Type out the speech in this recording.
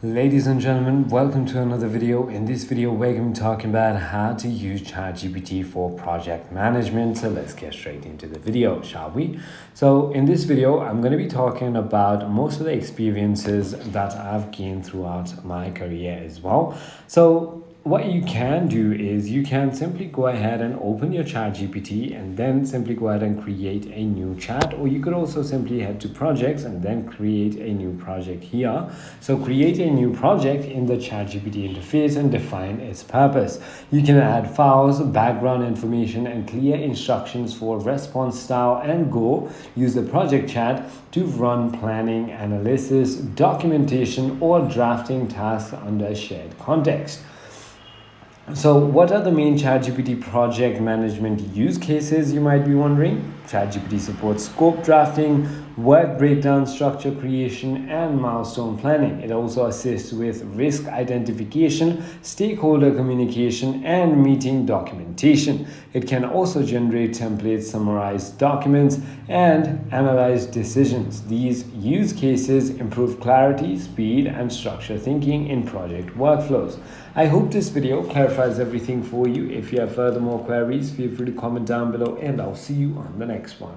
Ladies and gentlemen, welcome to another video. In this video, we're going to be talking about how to use ChatGPT for project management. So let's get straight into the video, shall we? So in this video, I'm going to be talking about most of the experiences that I've gained throughout my career as well. So what you can do is you can simply go ahead and open your ChatGPT and then simply go ahead and create a new chat, or you could also simply head to projects and then create a new project here. So create a new project in the ChatGPT interface and define its purpose. You can add files, background information, and clear instructions for response style, and go use the project chat to run planning, analysis, documentation, or drafting tasks under a shared context. So what are the main ChatGPT project management use cases, you might be wondering? ChatGPT supports scope drafting, work breakdown, structure creation, and milestone planning. It also assists with risk identification, stakeholder communication, and meeting documentation. It can also generate templates, summarize documents, and analyze decisions. These use cases improve clarity, speed, and structure thinking in project workflows. I hope this video clarifies everything for you. If you have further more queries, feel free to comment down below, and I'll see you on the next one.